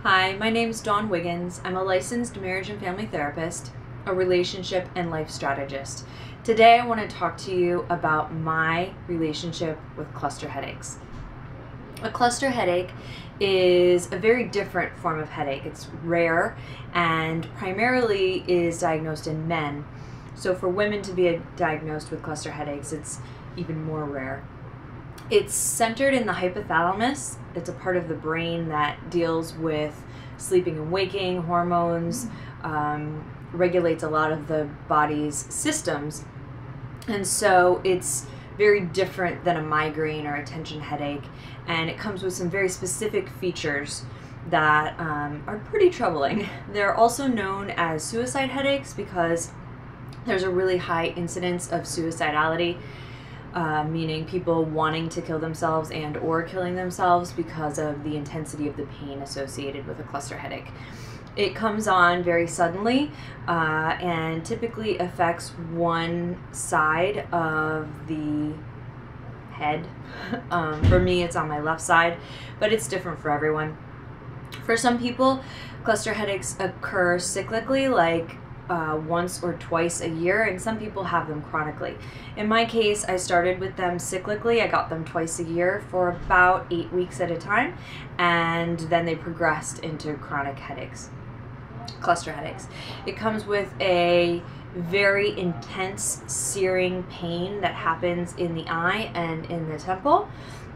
Hi, my name is Dawn Wiggins. I'm a licensed marriage and family therapist, a relationship and life strategist. Today I want to talk to you about my relationship with cluster headaches. A cluster headache is a very different form of headache. It's rare and primarily is diagnosed in men. So for women to be diagnosed with cluster headaches, it's even more rare. It's centered in the hypothalamus. It's a part of the brain that deals with sleeping and waking, hormones, regulates a lot of the body's systems. And so it's very different than a migraine or a tension headache. And it comes with some very specific features that are pretty troubling. They're also known as suicide headaches because there's a really high incidence of suicidality. Meaning people wanting to kill themselves and or killing themselves because of the intensity of the pain associated with a cluster headache. It comes on very suddenly and typically affects one side of the head. For me, it's on my left side, but it's different for everyone. For some people, cluster headaches occur cyclically, like once or twice a year, and some people have them chronically. In my case, I started with them cyclically. I got them twice a year for about 8 weeks at a time, and then they progressed into chronic headaches, cluster headaches. It comes with a very intense searing pain that happens in the eye and in the temple.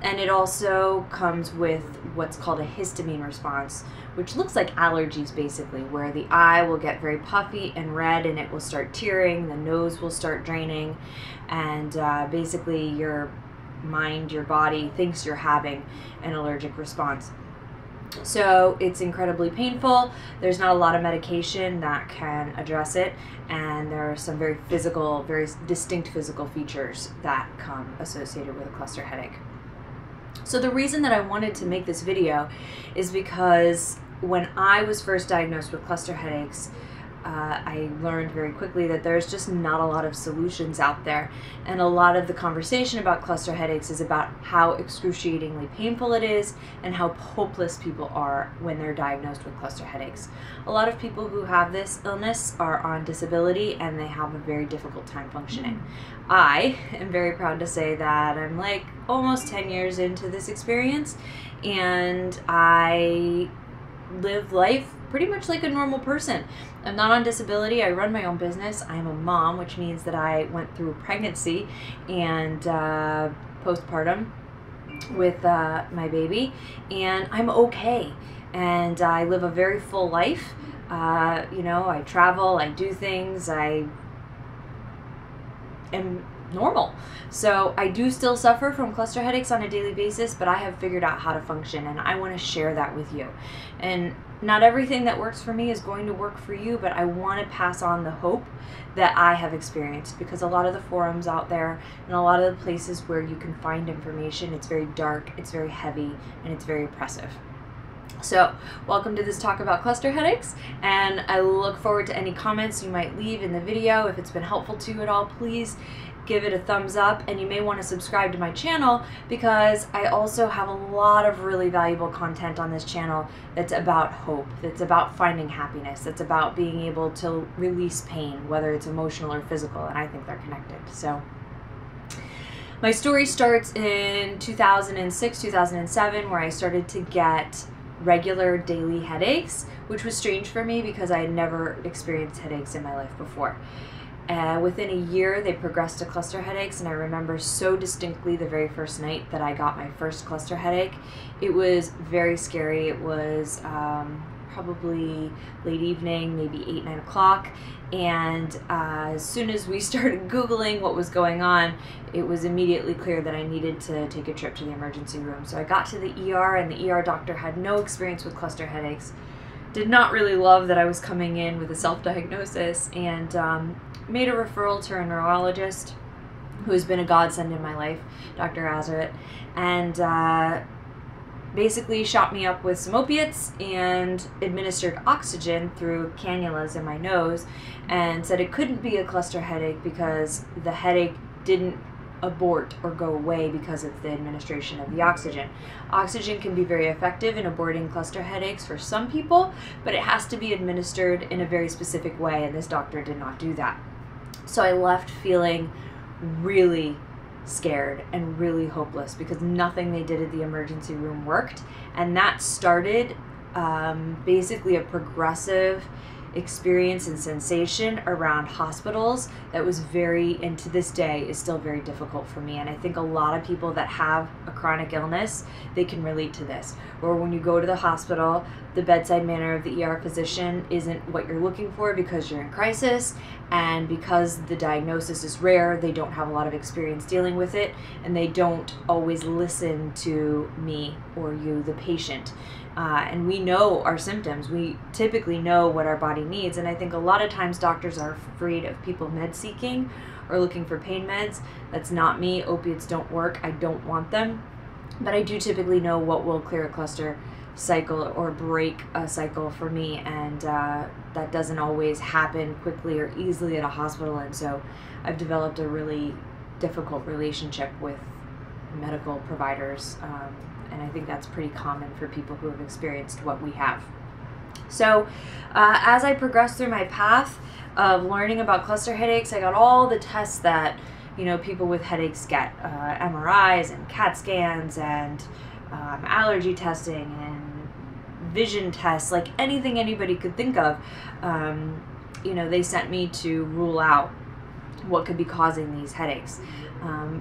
And it also comes with what's called a histamine response, which looks like allergies basically, where the eye will get very puffy and red and it will start tearing, the nose will start draining, and basically your mind, your body thinks you're having an allergic response. So it's incredibly painful. There's not a lot of medication that can address it, and there are some very distinct physical features that come associated with a cluster headache. So the reason that I wanted to make this video is because when I was first diagnosed with cluster headaches, I learned very quickly that there's just not a lot of solutions out there. And a lot of the conversation about cluster headaches is about how excruciatingly painful it is and how hopeless people are when they're diagnosed with cluster headaches. A lot of people who have this illness are on disability and they have a very difficult time functioning. I am very proud to say that I'm like almost 10 years into this experience, and I live life pretty much like a normal person. I'm not on disability. I run my own business. I'm a mom, which means that I went through pregnancy and postpartum with my baby, and I'm okay. And I live a very full life. You know, I travel, I do things, I am normal. So I do still suffer from cluster headaches on a daily basis, but I have figured out how to function, and I want to share that with you. And not everything that works for me is going to work for you, but I want to pass on the hope that I have experienced, because a lot of the forums out there and a lot of the places where you can find information, it's very dark, it's very heavy, and it's very oppressive. So, welcome to this talk about cluster headaches, and I look forward to any comments you might leave in the video. If it's been helpful to you at all, please give it a thumbs up, and you may want to subscribe to my channel because I also have a lot of really valuable content on this channel that's about hope, that's about finding happiness, that's about being able to release pain, whether it's emotional or physical, and I think they're connected. So my story starts in 2006, 2007, where I started to get regular daily headaches, which was strange for me because I had never experienced headaches in my life before. Within a year, they progressed to cluster headaches, and I remember so distinctly the very first night that I got my first cluster headache. It was very scary. It was probably late evening, maybe 8, 9 o'clock, and as soon as we started Googling what was going on, it was immediately clear that I needed to take a trip to the emergency room. So I got to the ER, and the ER doctor had no experience with cluster headaches, did not really love that I was coming in with a self-diagnosis, and made a referral to a neurologist who has been a godsend in my life, Dr. Azaret, and basically shot me up with some opiates and administered oxygen through cannulas in my nose, and said it couldn't be a cluster headache because the headache didn't abort or go away because of the administration of the oxygen. Oxygen can be very effective in aborting cluster headaches for some people, but it has to be administered in a very specific way, and this doctor did not do that. So I left feeling really scared and really hopeless because nothing they did at the emergency room worked, and that started basically a progressive experience and sensation around hospitals that was very, and to this day is still very difficult for me. And I think a lot of people that have a chronic illness, they can relate to this, where when you go to the hospital, the bedside manner of the ER physician isn't what you're looking for because you're in crisis, and because the diagnosis is rare, they don't have a lot of experience dealing with it, and they don't always listen to me or you, the patient. And we know our symptoms. We typically know what our body needs. And I think a lot of times doctors are afraid of people med seeking or looking for pain meds. That's not me. Opiates don't work. I don't want them. But I do typically know what will clear a cluster cycle or break a cycle for me. And that doesn't always happen quickly or easily at a hospital. And so I've developed a really difficult relationship with medical providers. And I think that's pretty common for people who have experienced what we have. So as I progressed through my path of learning about cluster headaches, I got all the tests that, you know, people with headaches get, MRIs and CAT scans and allergy testing and vision tests, like anything anybody could think of. You know, they sent me to rule out what could be causing these headaches.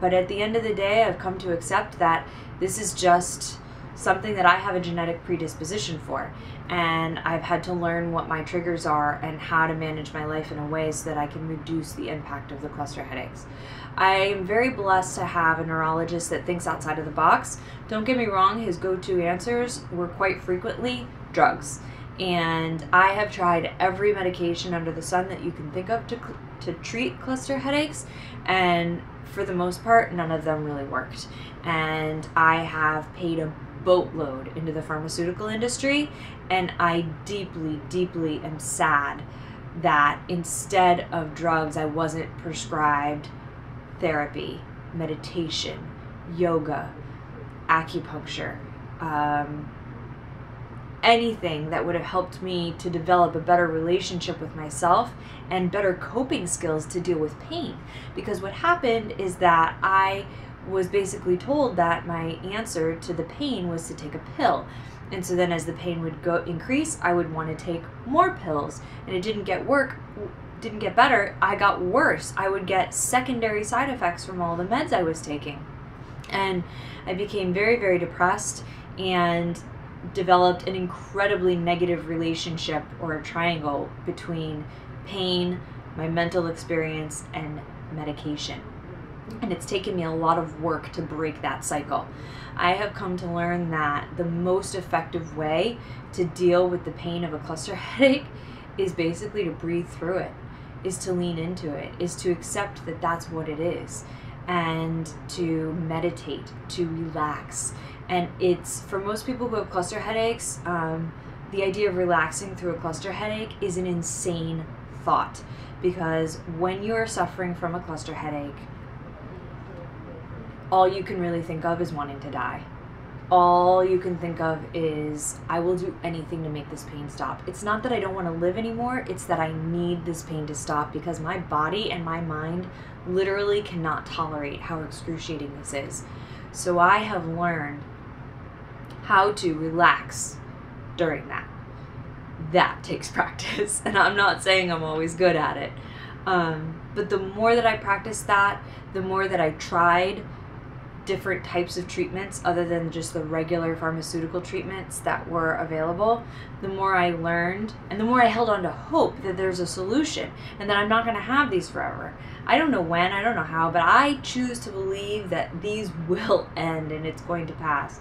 But at the end of the day, I've come to accept that this is just something that I have a genetic predisposition for, and I've had to learn what my triggers are and how to manage my life in a way so that I can reduce the impact of the cluster headaches. I am very blessed to have a neurologist that thinks outside of the box. Don't get me wrong, his go-to answers were quite frequently drugs. And I have tried every medication under the sun that you can think of to treat cluster headaches, and for the most part, none of them really worked. And I have paid a boatload into the pharmaceutical industry, and I deeply, deeply am sad that instead of drugs, I wasn't prescribed therapy, meditation, yoga, acupuncture, anything that would have helped me to develop a better relationship with myself and better coping skills to deal with pain. Because what happened is that I was basically told that my answer to the pain was to take a pill. And so then as the pain would increase, I would want to take more pills, and it didn't get better, I got worse. I would get secondary side effects from all the meds I was taking. And I became very, very depressed and developed an incredibly negative relationship, or a triangle, between pain, my mental experience, and medication. And it's taken me a lot of work to break that cycle. I have come to learn that the most effective way to deal with the pain of a cluster headache is basically to breathe through it, is to lean into it, is to accept that that's what it is, and to meditate, to relax. And it's, for most people who have cluster headaches, the idea of relaxing through a cluster headache is an insane thought, because when you're suffering from a cluster headache, all you can really think of is wanting to die. All you can think of is, I will do anything to make this pain stop. It's not that I don't want to live anymore, it's that I need this pain to stop, because my body and my mind literally cannot tolerate how excruciating this is. So I have learned how to relax during that. That takes practice, and I'm not saying I'm always good at it. But the more that I practiced that, the more that I tried different types of treatments other than just the regular pharmaceutical treatments that were available, the more I learned, and the more I held on to hope that there's a solution and that I'm not going to have these forever. I don't know when, I don't know how, but I choose to believe that these will end and it's going to pass.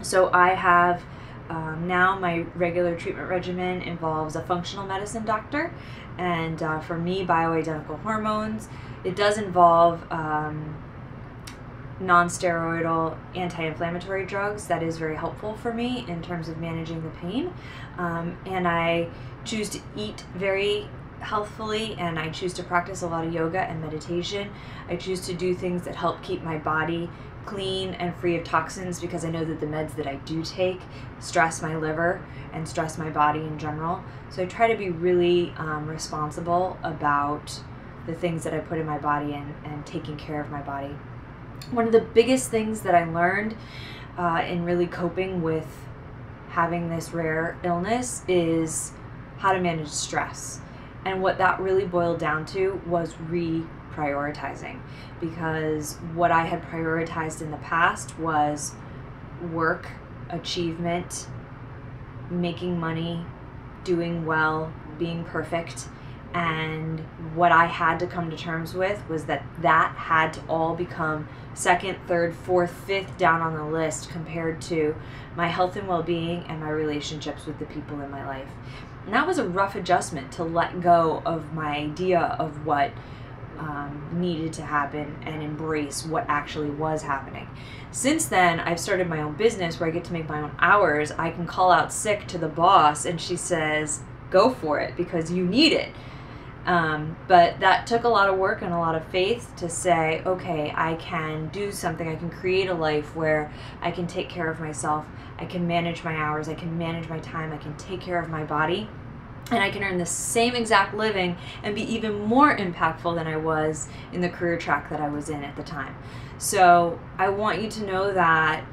So I have now my regular treatment regimen involves a functional medicine doctor, and for me, bioidentical hormones. It does involve non-steroidal anti-inflammatory drugs. That is very helpful for me in terms of managing the pain. And I choose to eat very healthfully, and I choose to practice a lot of yoga and meditation. I choose to do things that help keep my body clean and free of toxins, because I know that the meds that I do take stress my liver and stress my body in general. So I try to be really responsible about the things that I put in my body and taking care of my body. One of the biggest things that I learned in really coping with having this rare illness is how to manage stress. And what that really boiled down to was reprioritizing, because what I had prioritized in the past was work, achievement, making money, doing well, being perfect. And what I had to come to terms with was that that had to all become second, third, fourth, fifth down on the list compared to my health and well-being and my relationships with the people in my life. And that was a rough adjustment, to let go of my idea of what needed to happen and embrace what actually was happening. Since then, I've started my own business where I get to make my own hours. I can call out sick to the boss and she says, go for it because you need it. But that took a lot of work and a lot of faith to say, okay, I can do something. I can create a life where I can take care of myself. I can manage my hours. I can manage my time. I can take care of my body. And I can earn the same exact living and be even more impactful than I was in the career track that I was in at the time. So I want you to know that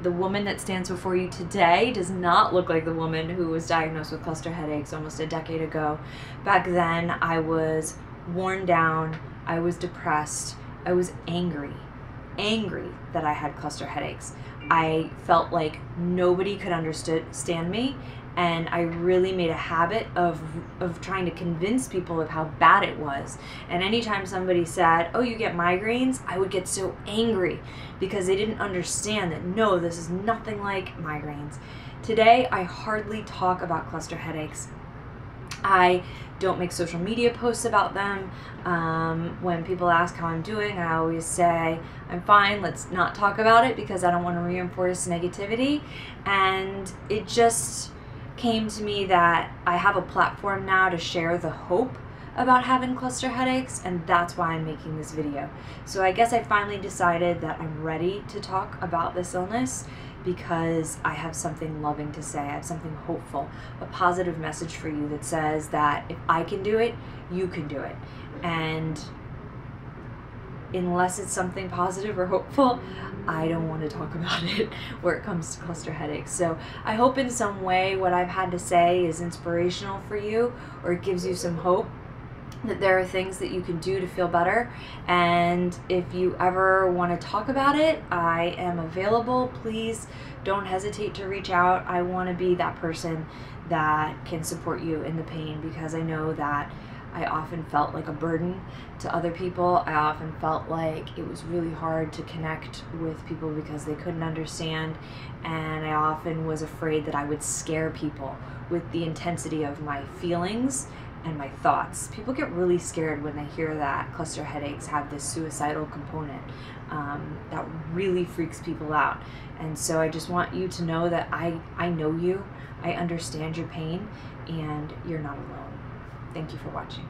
the woman that stands before you today does not look like the woman who was diagnosed with cluster headaches almost a decade ago. Back then, I was worn down, I was depressed, I was angry that I had cluster headaches. I felt like nobody could understand me, and I really made a habit of trying to convince people of how bad it was. And anytime somebody said, oh, you get migraines, I would get so angry because they didn't understand that, no, this is nothing like migraines. Today, I hardly talk about cluster headaches. I don't make social media posts about them. When people ask how I'm doing, I always say, I'm fine, let's not talk about it because I don't want to reinforce negativity. And it just came to me that I have a platform now to share the hope about having cluster headaches, and that's why I'm making this video. So I guess I finally decided that I'm ready to talk about this illness because I have something loving to say. I have something hopeful, a positive message for you that says that if I can do it, you can do it. And unless it's something positive or hopeful, I don't want to talk about it where it comes to cluster headaches. So I hope in some way what I've had to say is inspirational for you, or it gives you some hope that there are things that you can do to feel better. And if you ever want to talk about it, I am available. Please don't hesitate to reach out. I want to be that person that can support you in the pain, because I know that I often felt like a burden to other people. I often felt like it was really hard to connect with people because they couldn't understand, and I often was afraid that I would scare people with the intensity of my feelings and my thoughts. People get really scared when they hear that cluster headaches have this suicidal component. That really freaks people out. And so I just want you to know that I know you, I understand your pain, and you're not alone. Thank you for watching.